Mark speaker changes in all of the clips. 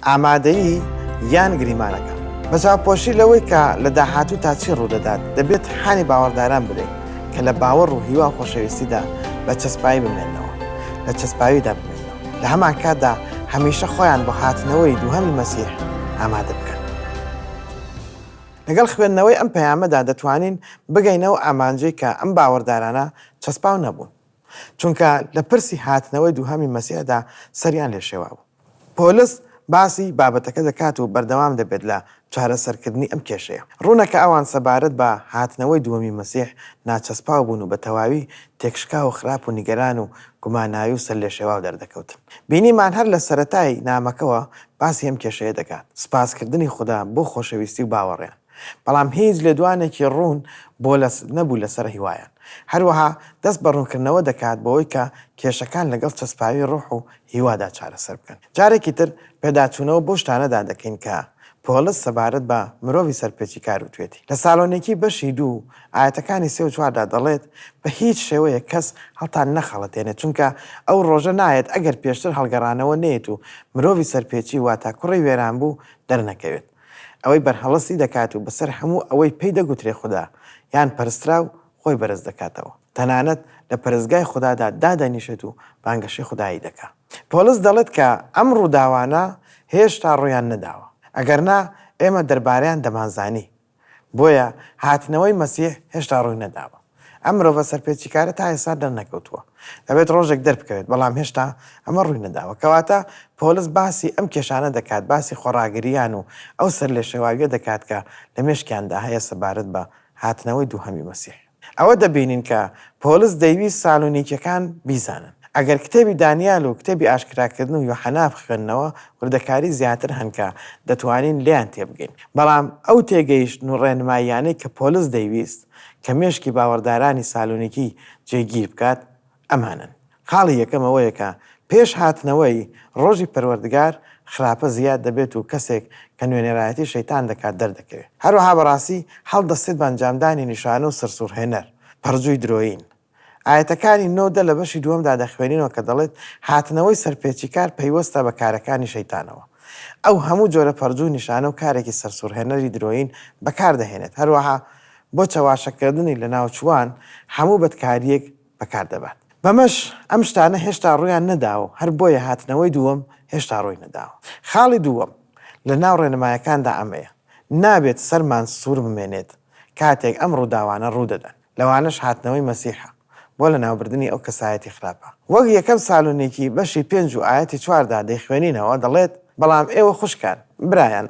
Speaker 1: ئامادەیی یان گریمانەکە بە چاوپۆشی لەوەی کە لە داهاتوو تا چی ڕوودەدات دەبێت هانی باوەڕداران بدەین کە لە باوەڕ و هیوا خۆشەویستیدا بە چەسپایی بمێنەوە لە چەسپاویدا بمێنەوە لە هەمان کاتدا هەمیشە خۆیان بۆ هاتنەوەی دووهەمی مەسیح ئامادە بکەن. لەگەڵ خوێندنەوەی ئەم پەیامەدا دەتوانین بگەینەوە ئامانجەی کە ئەم باوەڕدارانە چەسپاو نەبوون، چونکە لە پرسی هاتنەوەی دووهەمی مەسیحدا سەریان لێ شێوا بوو. پۆلس باسی بابەتەکە دەکات و بەردەوام دەبێت لە چارەسەرکردنی ئەم کێشەیە. ڕوونەکە ئەوان سەبارەت بە هاتنەوەی دووەمی مەسیح ناچەسپاو بوون و بە تەواوی تێکشکا و خراپ و نیگەران و گوماناوی و سەر لێ شێوا و دەردەکەوتن. بینیمان هەر لە سەرەتای نامەکەوە باسی ئەم کێشەیە دەکات، سپاسکردنی خوددا بۆ خۆشەویستی و باوەڕیان، بەڵام هیچ لێدوانێکی ڕوون بۆ نەبوو لەسەر هیوایان. هەروەها دەست بە ڕوونکردنەوە دەکات بۆەوەی کە کێشەکان لەگەڵ چەسپاوی ڕوح و هیوادا چارەسەر بکەن. جارێکی تر پێداچوونەوە بۆ شتانەدا دەکەین کە پۆلس سەبارەت بە مرۆڤی سەرپێچی کار وتوێتی. لە ساڵۆنێکی بەشی 2 ئاەتەکانی 3 و 4دا دەڵێت بە هیچ شێوەیە کەس هەڵتان نەخەڵەتێنێت، چونکە ئەو ڕۆژە نایەت ئەگەر پێشتر هەڵگەڕانەوە نێت و مرۆڤی سەرپێچی واتە کوڕی وێران بوو دەرنەکەوێت. ئەوەی بەرهەڵەسی دەکات و بەسەر هەموو ئەوەی پێی دەگوترێ خوددا یان پەرسترا و خۆی بەرز دەکاتەوە، تەنانەت لە پەرستگای خوددادا دادەنیشێت و بانگەشی خودایی دەکات. پۆلس دەڵێت کە ئەم ڕووداوانە هێشتا ڕوویان نەداوە، ئەگەرنا ئێمە دەربارەیان دەمانزانی، بۆیە هاتنەوەی مەسیح هێشتا ڕووی نەداوە. ئەم مرۆڤە سەرپێچیکارە تا ئێستا دەرنەکەوتووە، دەبێت ڕۆژێک دەربکەوێت، بەڵام هێشتا ئەمە ڕووی نەداوە. کەواتە پۆلس باسی ئەم کێشانە دەکات، باسی خۆڕاگریان و ئەو سەر لێ شێواویە دەکات کە لە مێشکیاندا هەیە سەبارەت بە هاتنەوەی دووهەمی مەسیح. ئەوە دەبینین کە پۆلس دەیویست سالۆنیکیەکان بیزانن. ئەگەر کتێبی دانیال و کتێبی ئاشکراکردن و یوحەنا بخوێننەوە وردەکاری زیاتر هەن کە دەتوانین لیان تێبگەین. بەڵام ئەو تێگەیشتن و ڕێنماییانەی کە پۆلس دەیویست کە مێشکی باوەڕدارانی سالۆنیکی جێگیر بکات ئەمانن. خاڵی یەکەم ئەوەیە کە پێش هاتنەوەی ڕۆژی پەروەردگار خراپە زیاد دەبێت و کەسێک کە نوێنێرایەتی شەیتان دەکات دەردەکەوێت. هەروەها بەڕاستی هەڵدەستێت بە ئەنجامدانی نیشانە و سەرسوورهێنەر، پەرجووی درۆین. ئاەتەکانی 9 لە بەشی دووەمدا دەخوێنینەوە کە دەڵێت هاتنەوەی سەرپێچیکار پەیوەستە بە کارەکانی شەیتانەوە. ئەو هەموو جۆرە پەرجووی نیشانە و کارێکی سەرسوورهێنەری درۆین بەکاردەهێنێت. هەروەها بۆ چەواشەکردنی لە ناوچوان هەموو بەدکاریەک بەکاردەبات. بەمەش ئەم شتانە هێشتا ڕوویان نەداوە، هەر بۆیە هاتنەوەی دووەم هێشتا ڕووی نەداوە. خاڵی دووەم لە ناو ڕێنمایەکاندا ئەمەیە، نابێت سەرمان سوور بمێنێت کاتێک ئەم ڕووداوانە ڕوودەدەن، لەوانش هاتنەوەی مەسیحە بۆ لە ناوبردنی ئەو کەسایەتی خراپە. وەک یەکەم سالۆنێکی بەشی 5 و ئاەتی 4دا دەیخوێنینەوە دەڵێت بەڵام ئێوە خوشکان برایان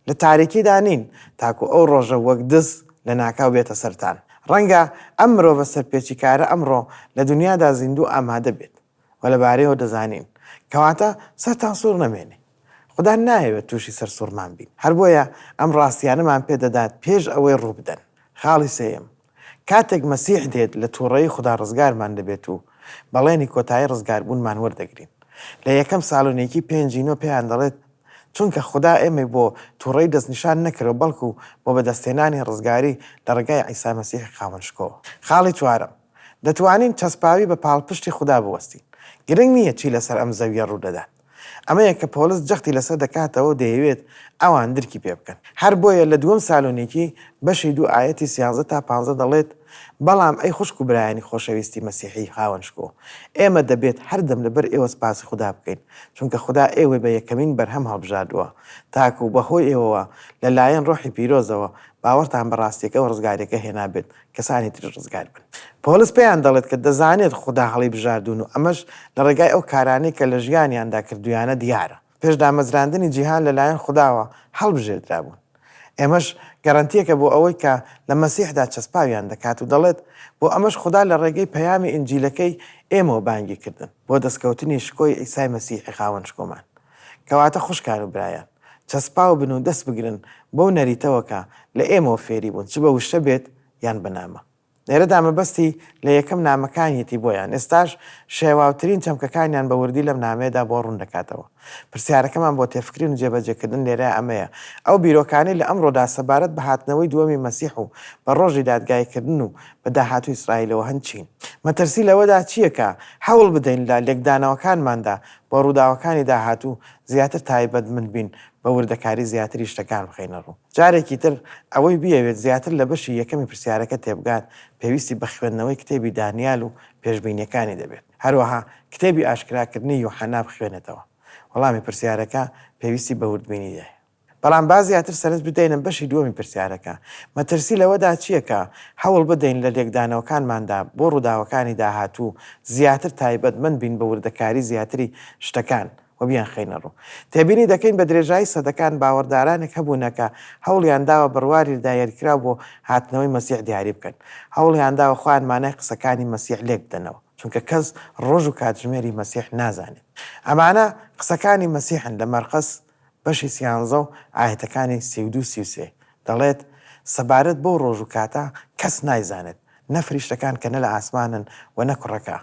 Speaker 1: لە تاریکیدا نین تاکو ئەو ڕۆژە وەک دز لە ناکاو بێتە سەرتان. ڕەنگە ئەم مرۆڤە سەرپێچیکارە ئەمڕۆ لە دنیادا زیندوو ئامادە بێت و لەبارەیەوە دەزانین، کەواتە سەرتان سوور نەمێنێ. خوددا نایەوێت تووشی سەرسوورمان بین، هەر بۆیە ئەم ڕاستیانەمان پێدەدات پێش ئەوەی ڕوو بدەن. خاڵی سێیەم کاتێک مەسیح دێت لە تووڕەیی خوددا ڕزگارمان دەبێت و بەڵێنی کۆتایی ڕزگاربوونمان وەردەگرین. لە یەکەم سالۆنێکی 5 پێیان دەڵێت چونکە خوددا ئێمە بۆ تووڕەی دەستنیشان نەکرێت بەڵکو بۆ بەدەستێنانی ڕزگاری لە ڕێگای عیسا مەسیحی خاوەنشکۆوە. خاڵی چوارەم دەتوانین چەسپاوی بە پاڵپشتی خوددا بوەستین. گرنگ نییە چی لەسەر ئەم زەویە ڕوودەدات. ئەمەیە کە پۆلس جەختی لەسەر دەکاتەوە دەیەوێت ئەوان درکی پێ بکەن. هەر بۆیە لە دووەم سالۆنێکی بەشی 2 ئاەتی 13 تا 15 دەڵێت بەڵام ئەی خوشک و برایانی خۆشەویستی مەسیحی خاوەنشکۆ، ئێمە دەبێت هەردەم لەبەر ئێوە سپاسی خوددا بکەین، چونکە خوددا ئێوە بە یەکەمین بەرهەم هەڵبژاردووە تاکو بەهۆی ئێوەوە لەلایەن ڕۆحی پیرۆزەوە باوەڕتان بە ڕاستیەکە و ڕزگارێکە هێنابێت کەسانی تر ڕزگار بن. پۆلس پێیان دەڵێت کە دەزانێت خوددا هەڵی بژاردوون و ئەمەش لە ڕێگای ئەو کارانەی کە لە ژیانیاندا کردویانە دیارە. پێش دامەزراندنی جیهان لەلایەن خودداوە هەڵبژێردرابوون. ئێمەش گەرانتیەکە بۆ ئەوەی کە لە مەسیحدا چەسپاویان دەکات و دەڵێت بۆ ئەمەش خوددا لە ڕێگەی پەیامی ئینجیلەکەی ئێمەوە بانگی کردن بۆ دەستکەوتنی شکۆی ئیسای مەسیحی خاوەنشکۆمان. کەواتە خوشکان و برایان چەسپاو بن و دەست بگرن بۆ نەریتەوەکە لە ئێمەوە فێری بوون، چ بە وشە بێت یان بەنامە. لێرەدا مەبەستی لە یەکەم نامەکانیەتی بۆیان، ئێستاش شێواوترین چەمکەکانیان بە وردی لەم نامەیەدا بۆ ڕوون دەکاتەوە. پرسیارەکەمان بۆ تێفکرین و جێبەجێکردن لێرە ئەمەیە ئەو بیرۆکانی لە ئەمڕۆدا سەبارەت بە هاتنەوەی دووەمی مەسیح و بە ڕۆژی دادگایکردن و بە داهاتوو ئیسرائیلەوە هەنچین مەترسی لەوەدا چییەکە هەوڵ بدەین لە لێکدانەوەکانماندا بۆ ڕووداوەکانی داهاتوو زیاتر تایبەتمەند بین بە وردەکاری زیاتری شتەکان بخەینە ڕوو جارێکی تر ئەوەی بیەوێت زیاتر لە بەشی یەکەمی پرسیارەکە تێبگات پێویستی بە خوێندنەوەی کتێبی دانیال و پێشبینیەکانی دەبێت هەروەها کتێبی ئاشکراکردنی یوحەنا بخوێنێتەوە وەڵامی پرسیارەکە پێویستی بە وردبینی دێ بەڵام بازیاتر سەرنج بدەینم بەشی دووەمی پرسیارەکە مەترسی لەوەدا چییەکە هەوڵ بدەین لە لێکدانەوەکانماندا بۆ ڕووداوەکانی داهاتوو زیاتر تایبەتمەند بین بە وردەکاری زیاتری شتەکان و بیان خەینە ڕوو تێبینی دەکەین بە درێژایی سەدەکان باوەڕدارانێک هەبوونەکە هەوڵیان داوە بڕواری دایەریکرا بۆ هاتنەوەی مەسیح دیاری بکەن هەوڵیان داوە خۆیان مانای قسەکانی مەسیح لێک بدەنەوە چونکە کەس ڕۆژ و کاتژمێری مەسیح نازانێت ئەمانە قسەکانی مەسیحن لە مەرقەس بەشی سیانزە و ئاەتەکانی 32-33 دەڵێت سەبارەت بۆ ڕۆژ و کاتە کەس نایزانێت نەفریشتەکان کە نە لە ئاسمانن و نەکوڕەکە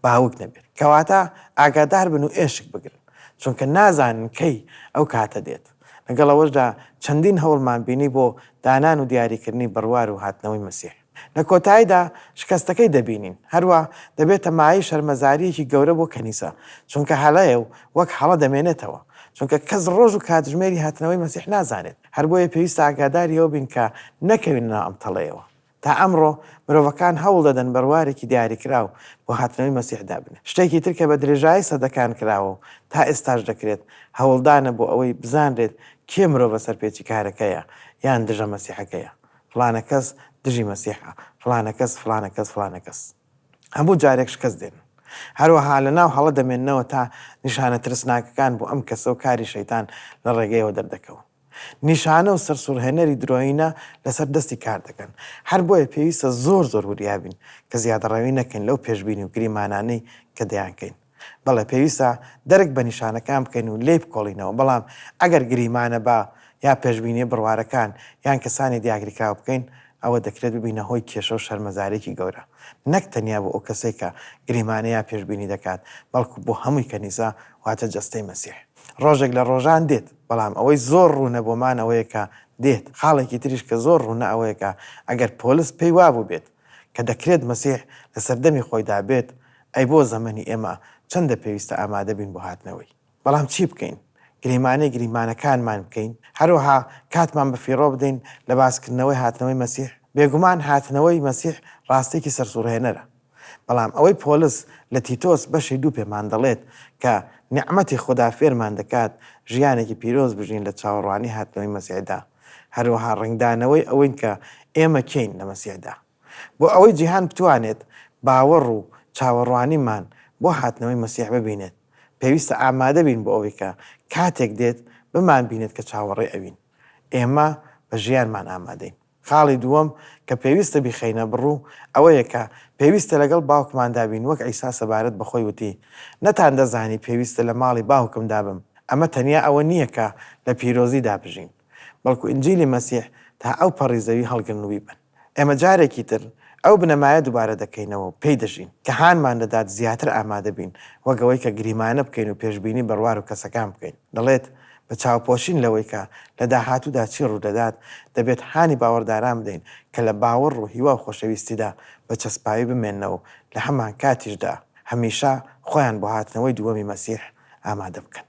Speaker 1: باوک نەبێت کەواتە ئاگادار بن و ئێشک بگرن چونکە نازانن کەی ئەو کاتە دێت لەگەڵەوەشدا چەندین هەوڵمان بینی بۆ دانان و دیاریکردنی بڕوار و هاتنەوەی مەسیح لە کۆتاییدا شکستەکەی دەبینین هەروە دەبێتە مای شەرمەزاریەکی گەورە بۆ کەنیسە چونکە هەڵەیە و وەک هەڵە دەمێنێتەوە چونکە کەس ڕۆژ و کاتژمێری هاتنەوەی مەسیح نازانێت هەر بۆیە پێویستە ئاگاداریەوە بین کە نەکەوینە ئەم تەڵەیەوە تا ئەمڕۆ مرۆڤەکان هەوڵ دەدەن بڕوارێکی دیاریکراو بۆ هاتنەوەی مەسیح دابنێ شتێکی تر کە بە درێژایی سەدەکان کراوە و تا ئێستاش دەکرێت هەوڵدانە بۆ ئەوەی بزانرێت کێ مرۆڤە سەرپێکی کارەکەیە یان دژە مەسیحەکەیە فلانە کەس دژی مەسیحە فلانە کەس هەموو جارێک شکست دێن هەروەها لە ناو هەڵە دەمێننەوە تا نیشانە ترسناکەکان بۆ ئەم کەسە و کاری شەیتان لە ڕێگەیەوە دەردەکەون نیشانە و سەرسوورهێنەری درۆینە لەسەر دەستی کار دەکەن هەر بۆیە پێویستە زۆر وریابین کە زیادەڕەوی نەکەین لەو پێشبینی و گریمانانەی کە دەیانکەین بەڵێ پێویستە دەرک بە نیشانەکان بکەین و لێ بکۆڵینەوە بەڵام ئەگەر گریمانە بە یا پێشبینی بڕوارەکان یان کەسانی دیاگریکراو بکەین ئەوە دەکرێت ببینە هۆی کێشە و شەرمەزارێکی گەورە نەک تەنیا بۆ ئەو کەسێک کە گریمانەیە پێشبینی دەکات بەڵکو بۆ هەمووی کەنیسا واتە جەستەی مەسیح ڕۆژێک لە ڕۆژان دێت بەڵام ئەوەی زۆر ڕوونە بۆمان ئەوەیە کە دێت خاڵێکی تریش کە زۆر ڕوونە ئەوەیە کە ئەگەر پۆلیس پێی وابوو بێت کە دەکرێت مەسیح لە سەردەمی خۆیدا بێت ئەی بۆ زەمەنی ئێمە چەندە پێویستە ئامادە بین بۆ هاتنەوەی بەڵام چی بکەین گریمانەکانمان بکەین هەروەها کاتمان بە فیڕۆ بدەین لە باسکردنەوەی هاتنەوەی مەسیح بێگومان هاتنەوەی مەسیح ڕاستێکی سەرسوورهێنەرە بەڵام ئەوەی پۆلیس لە تیتۆس بەشی 2 پێمان دەڵێت کە نیعمەتی خوددا فێرمان دەکات ژیانێکی پیرۆز بژین لە چاوەڕوانی هاتنەوەی مەسیحدا هەروەها ڕنگدانەوەی ئەوەین کە ئێمە کەین لە مەسیحدا بۆ ئەوەی جیهان بتوانێت باوەڕ و چاوەڕوانیمان بۆ هاتنەوەی مەسیح ببینێت پێویستە ئامادە بین بۆ ئەوەی کە کاتێک دێت بمان بینێت کە چاوەڕێ ئەوین ئێمە بە ژیانمان ئامادەین خاڵی دووەم کە پێویستە بیخەینە بڕوو ئەوەیە کە پێویستە لەگەڵ باوکماندا بین وەک عیسا سەبارەت بەخۆی وتی نەتان دەزانی پێویستە لە ماڵی باوکمدا بم ئەمە تەنیا ئەوە نییە کە لە پیرۆزی دابژین بەڵکو ئینجیلی مەسیح تا ئەو پەڕی زەوی هەڵگرنووی بن ئێمە جارێکی تر ئەو بنەمایە دووبارە دەکەینەوە پێی دەژین کە هانمان دەدات زیاتر ئامادە بین وەگەوەی کە گریمانە بکەین و پێشبینی بڕوار و کەسەکان بکەین دەڵێت بە چاوپۆشین لەوەی کە لە داهاتوودا چی ڕوودەدات دەبێت هانی باوەڕداران بدەین کە لە باوەڕ و هیوا و خۆشەویستیدا بە چەسپایی بمێنەوە لە هەمان کاتیشدا هەمیشە خۆیان بۆ هاتنەوەی دووەمی مەسیح ئامادە بکەن